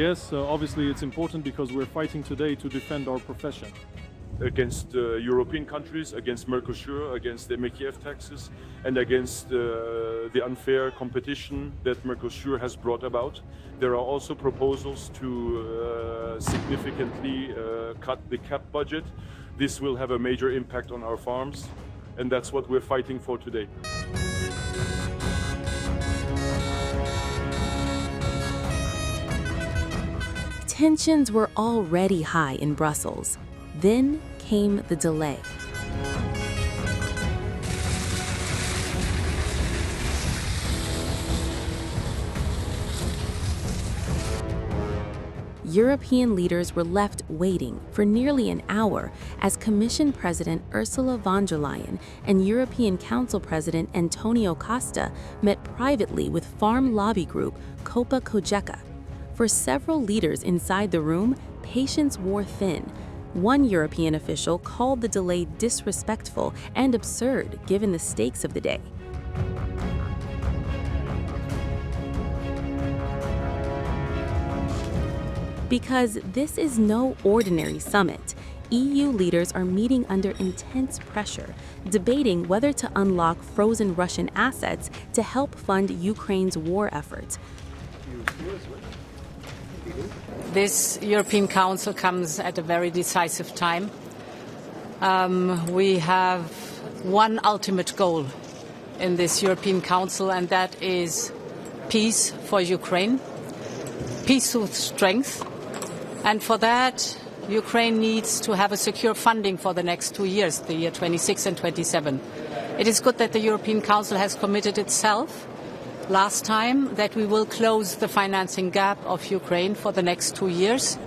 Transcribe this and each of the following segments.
Yes, obviously it's important because we're fighting today to defend our profession. Against European countries, against Mercosur, against the MEKF taxes, and against the unfair competition that Mercosur has brought about. There are also proposals to significantly cut the CAP budget. This will have a major impact on our farms, and that's what we're fighting for today. Tensions were already high in Brussels. Then came the delay. European leaders were left waiting for nearly an hour as Commission President Ursula von der Leyen and European Council President António Costa met privately with farm lobby group Copa-Cogeca. For several leaders inside the room, patience wore thin. One European official called the delay disrespectful and absurd given the stakes of the day. Because this is no ordinary summit, EU leaders are meeting under intense pressure, debating whether to unlock frozen Russian assets to help fund Ukraine's war effort. This European Council comes at a very decisive time. We have one ultimate goal in this European Council, and that is peace for Ukraine, peace with strength. And for that, Ukraine needs to have a secure funding for the next 2 years, the year 26 and 27. It is good that the European Council has committed itself last time that we will close the financing gap of Ukraine for the next 2 years.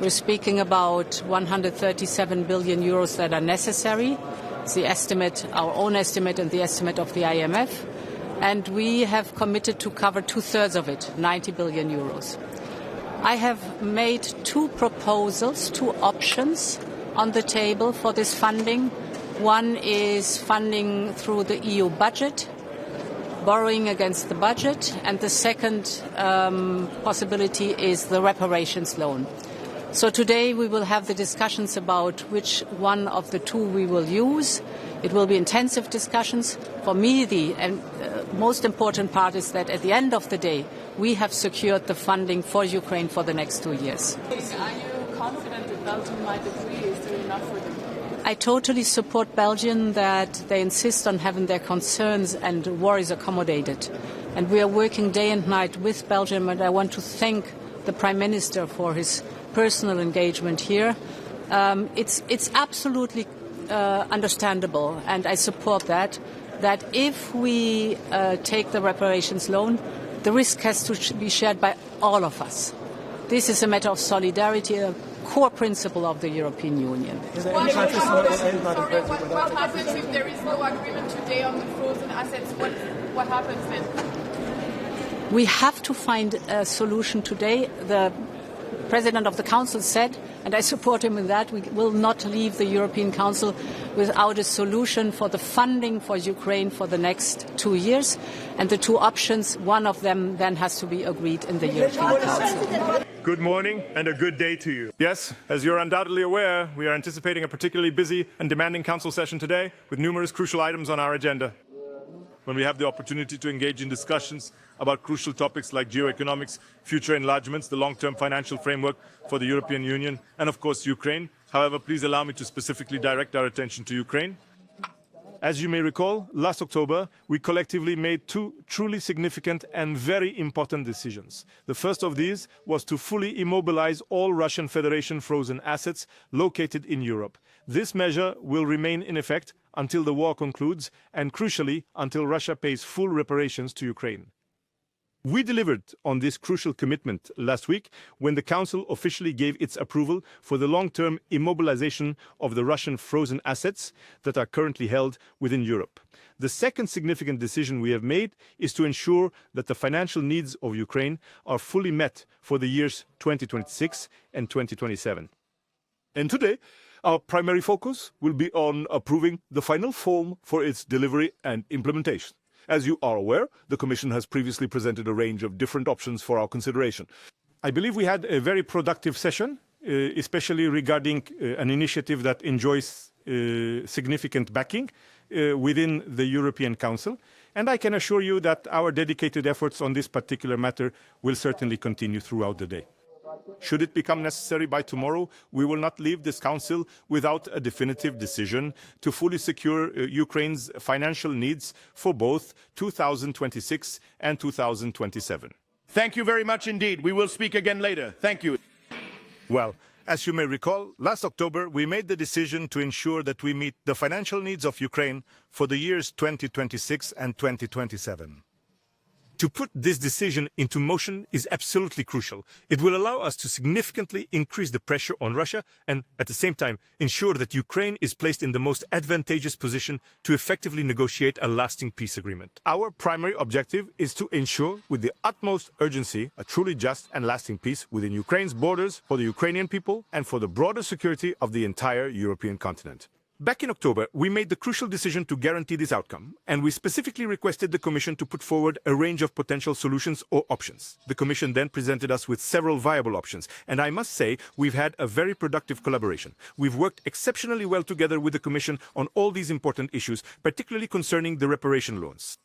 We're speaking about 137 billion euros that are necessary. It's the estimate, our own estimate, and the estimate of the IMF. And we have committed to cover 2/3 of it, 90 billion euros. I have made two proposals, two options on the table for this funding. One is funding through the EU budget, borrowing against the budget, and the second possibility is the reparations loan. So today we will have the discussions about which one of the two we will use. It will be intensive discussions. For me, the most important part is that at the end of the day, we have secured the funding for Ukraine for the next 2 years. Are you confident that Belgium might agree? Is there enough for them? I totally support Belgium that they insist on having their concerns and worries accommodated. And we are working day and night with Belgium, and I want to thank the Prime Minister for his personal engagement here. It's absolutely understandable, and I support that if we take the reparations loan, the risk has to be shared by all of us. This is a matter of solidarity, a core principle of the European Union. What happens if there is no agreement today on the frozen assets? What happens then? We have to find a solution today. The President of the Council said, and I support him in that, we will not leave the European Council without a solution for the funding for Ukraine for the next 2 years. And the two options, one of them then has to be agreed in the European Council. Good morning and a good day to you. Yes, as you're undoubtedly aware, we are anticipating a particularly busy and demanding Council session today with numerous crucial items on our agenda. When we have the opportunity to engage in discussions about crucial topics like geoeconomics, future enlargements, the long-term financial framework for the European Union, and of course Ukraine. However, please allow me to specifically direct our attention to Ukraine. As you may recall, last October, we collectively made two truly significant and very important decisions. The first of these was to fully immobilize all Russian Federation frozen assets located in Europe. This measure will remain in effect until the war concludes and, crucially, until Russia pays full reparations to Ukraine. We delivered on this crucial commitment last week when the Council officially gave its approval for the long-term immobilization of the Russian frozen assets that are currently held within Europe. The second significant decision we have made is to ensure that the financial needs of Ukraine are fully met for the years 2026 and 2027. And today, our primary focus will be on approving the final form for its delivery and implementation. As you are aware, the Commission has previously presented a range of different options for our consideration. I believe we had a very productive session, especially regarding an initiative that enjoys significant backing within the European Council. And I can assure you that our dedicated efforts on this particular matter will certainly continue throughout the day. Should it become necessary by tomorrow, we will not leave this Council without a definitive decision to fully secure Ukraine's financial needs for both 2026 and 2027. Thank you very much indeed. We will speak again later. Thank you. Well, as you may recall, last October we made the decision to ensure that we meet the financial needs of Ukraine for the years 2026 and 2027. To put this decision into motion is absolutely crucial. It will allow us to significantly increase the pressure on Russia and, at the same time, ensure that Ukraine is placed in the most advantageous position to effectively negotiate a lasting peace agreement. Our primary objective is to ensure, with the utmost urgency, a truly just and lasting peace within Ukraine's borders for the Ukrainian people and for the broader security of the entire European continent. Back in October, we made the crucial decision to guarantee this outcome, and we specifically requested the Commission to put forward a range of potential solutions or options. The Commission then presented us with several viable options, and I must say we've had a very productive collaboration. We've worked exceptionally well together with the Commission on all these important issues, particularly concerning the reparation loans.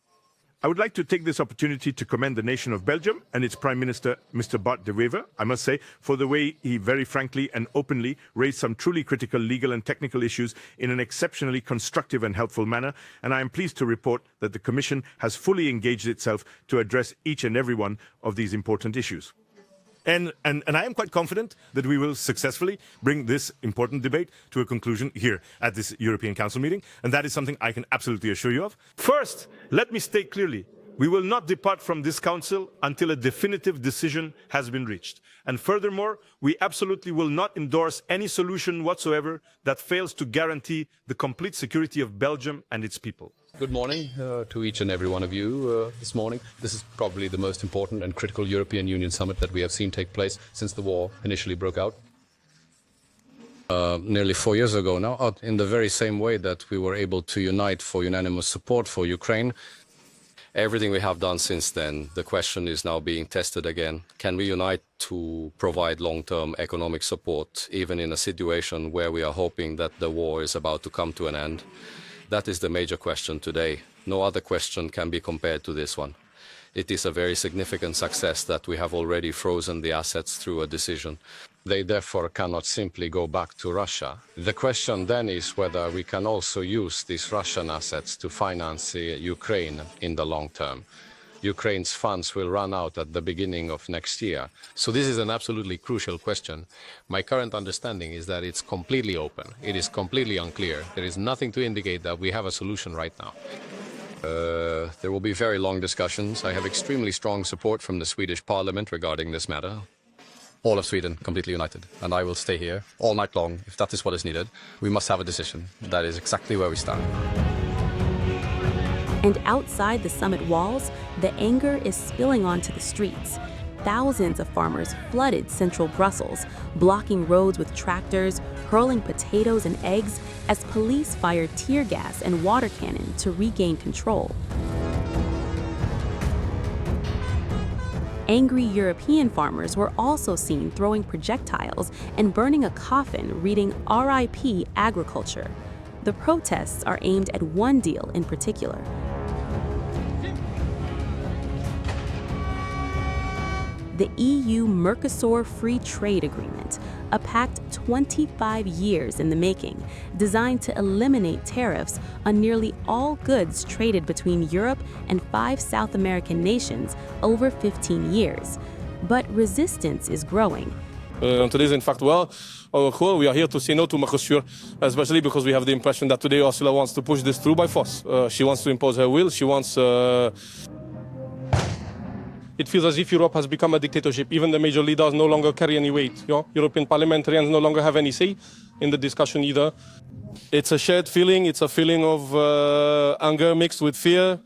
I would like to take this opportunity to commend the nation of Belgium and its Prime Minister, Mr. Bart de Wever, I must say, for the way he very frankly and openly raised some truly critical legal and technical issues in an exceptionally constructive and helpful manner, and I am pleased to report that the Commission has fully engaged itself to address each and every one of these important issues. And I am quite confident that we will successfully bring this important debate to a conclusion here at this European Council meeting, and that is something I can absolutely assure you of. First, let me state clearly, we will not depart from this Council until a definitive decision has been reached. And furthermore, we absolutely will not endorse any solution whatsoever that fails to guarantee the complete security of Belgium and its people. Good morning to each and every one of you this morning. This is probably the most important and critical European Union summit that we have seen take place since the war initially broke out. Nearly 4 years ago now, in the very same way that we were able to unite for unanimous support for Ukraine. Everything we have done since then, the question is now being tested again. Can we unite to provide long-term economic support, even in a situation where we are hoping that the war is about to come to an end? That is the major question today. No other question can be compared to this one. It is a very significant success that we have already frozen the assets through a decision. They therefore cannot simply go back to Russia. The question then is whether we can also use these Russian assets to finance Ukraine in the long term. Ukraine's funds will run out at the beginning of next year. So this is an absolutely crucial question. My current understanding is that it's completely open. It is completely unclear. There is nothing to indicate that we have a solution right now. There will be very long discussions. I have extremely strong support from the Swedish Parliament regarding this matter. All of Sweden completely united, and I will stay here all night long if that is what is needed. We must have a decision. That is exactly where we stand. And outside the summit walls, the anger is spilling onto the streets. Thousands of farmers flooded central Brussels, blocking roads with tractors, hurling potatoes and eggs as police fired tear gas and water cannon to regain control. Angry European farmers were also seen throwing projectiles and burning a coffin reading "RIP Agriculture." The protests are aimed at one deal in particular. The EU Mercosur Free Trade Agreement, a pact 25 years in the making, designed to eliminate tariffs on nearly all goods traded between Europe and 5 South American nations over 15 years. But resistance is growing. Today is in fact, well, on the whole, we are here to say no to Mercosur, especially because we have the impression that today Ursula wants to push this through by force. She wants to impose her will, she wants... It feels as if Europe has become a dictatorship. Even the major leaders no longer carry any weight. You know? European parliamentarians no longer have any say in the discussion either. It's a shared feeling. It's a feeling of anger mixed with fear,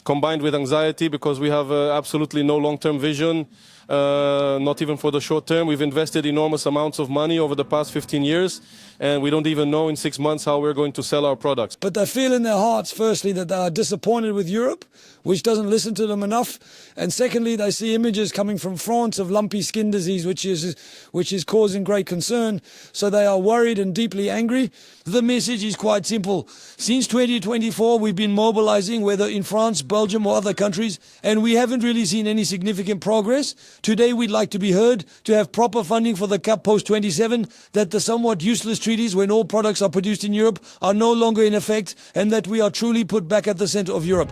combined with anxiety, because we have absolutely no long-term vision. not even for the short term. We've invested enormous amounts of money over the past 15 years, and we don't even know in 6 months how we're going to sell our products. But they feel in their hearts, firstly, that they are disappointed with Europe, which doesn't listen to them enough. And secondly, they see images coming from France of lumpy skin disease, which is causing great concern. So they are worried and deeply angry. The message is quite simple. Since 2024, we've been mobilizing, whether in France, Belgium or other countries, and we haven't really seen any significant progress. Today, we'd like to be heard, to have proper funding for the CAP post-27, that the somewhat useless treaties when all products are produced in Europe are no longer in effect, and that we are truly put back at the center of Europe.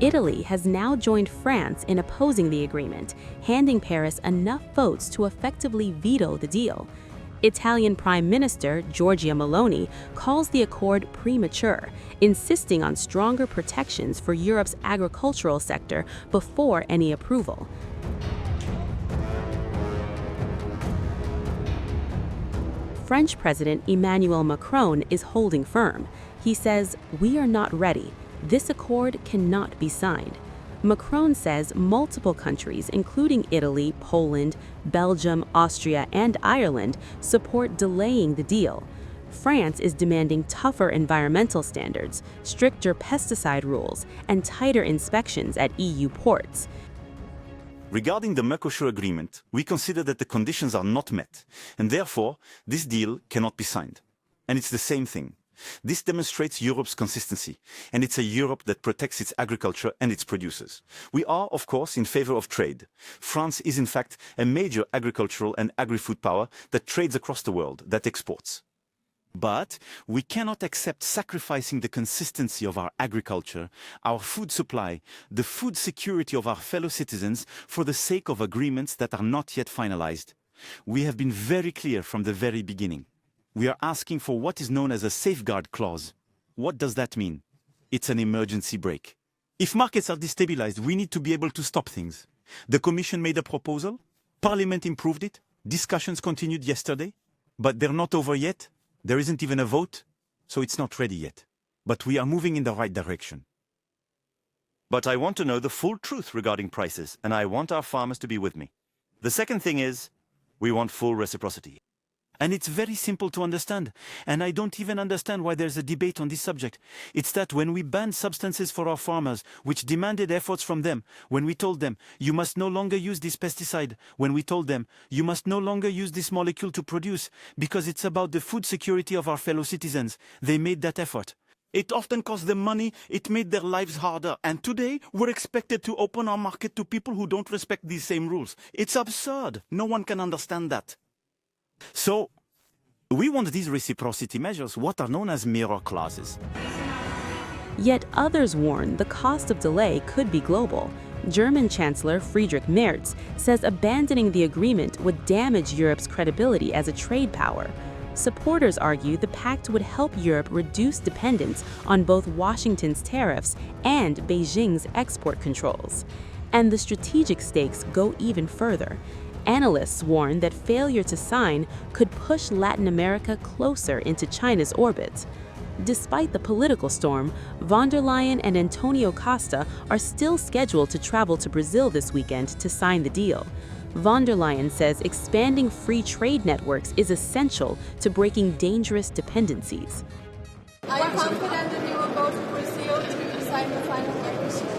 Italy has now joined France in opposing the agreement, handing Paris enough votes to effectively veto the deal. Italian Prime Minister Giorgia Meloni calls the accord premature, insisting on stronger protections for Europe's agricultural sector before any approval. French President Emmanuel Macron is holding firm. He says, "We are not ready. This accord cannot be signed." Macron says multiple countries, including Italy, Poland, Belgium, Austria, and Ireland, support delaying the deal. France is demanding tougher environmental standards, stricter pesticide rules, and tighter inspections at EU ports. Regarding the Mercosur agreement, we consider that the conditions are not met, and therefore this deal cannot be signed. And it's the same thing. This demonstrates Europe's consistency, and it's a Europe that protects its agriculture and its producers. We are, of course, in favor of trade. France is, in fact, a major agricultural and agri-food power that trades across the world, that exports. But we cannot accept sacrificing the consistency of our agriculture, our food supply, the food security of our fellow citizens for the sake of agreements that are not yet finalized. We have been very clear from the very beginning. We are asking for what is known as a safeguard clause. What does that mean? It's an emergency brake. If markets are destabilized, we need to be able to stop things. The Commission made a proposal, Parliament improved it, discussions continued yesterday, but they're not over yet. There isn't even a vote, so it's not ready yet. But we are moving in the right direction. But I want to know the full truth regarding prices, and I want our farmers to be with me. The second thing is, we want full reciprocity. And it's very simple to understand, and I don't even understand why there's a debate on this subject. It's that when we banned substances for our farmers, which demanded efforts from them, when we told them, you must no longer use this pesticide, when we told them, you must no longer use this molecule to produce, because it's about the food security of our fellow citizens, they made that effort. It often cost them money, it made their lives harder, and today we're expected to open our market to people who don't respect these same rules. It's absurd. No one can understand that. So, we want these reciprocity measures, what are known as mirror clauses. Yet others warn the cost of delay could be global. German Chancellor Friedrich Merz says abandoning the agreement would damage Europe's credibility as a trade power. Supporters argue the pact would help Europe reduce dependence on both Washington's tariffs and Beijing's export controls. And the strategic stakes go even further. Analysts warn that failure to sign could push Latin America closer into China's orbit. Despite the political storm, von der Leyen and António Costa are still scheduled to travel to Brazil this weekend to sign the deal. Von der Leyen says expanding free trade networks is essential to breaking dangerous dependencies. Are you confident that you will go to Brazil to sign the final Mercosur?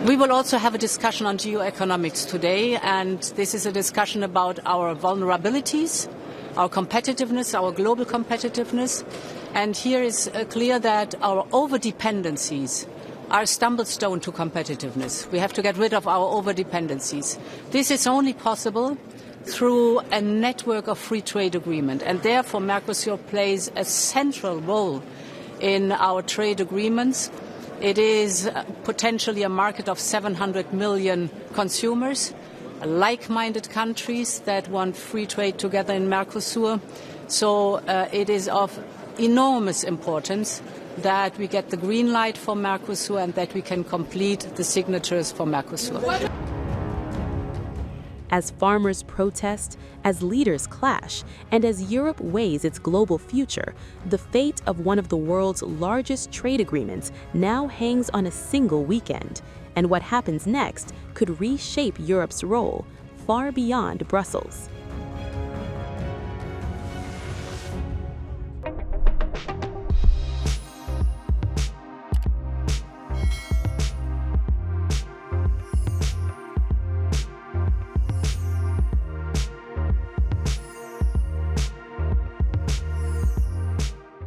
We will also have a discussion on geoeconomics today, and this is a discussion about our vulnerabilities, our competitiveness, our global competitiveness. And here is clear that our over-dependencies are a stumble stone to competitiveness. We have to get rid of our over-dependencies. This is only possible through a network of free trade agreement, and therefore Mercosur plays a central role in our trade agreements. It is potentially a market of 700 million consumers, like-minded countries that want free trade together in Mercosur. So it is of enormous importance that we get the green light for Mercosur and that we can complete the signatures for Mercosur. As farmers protest, as leaders clash, and as Europe weighs its global future, the fate of one of the world's largest trade agreements now hangs on a single weekend. And what happens next could reshape Europe's role far beyond Brussels.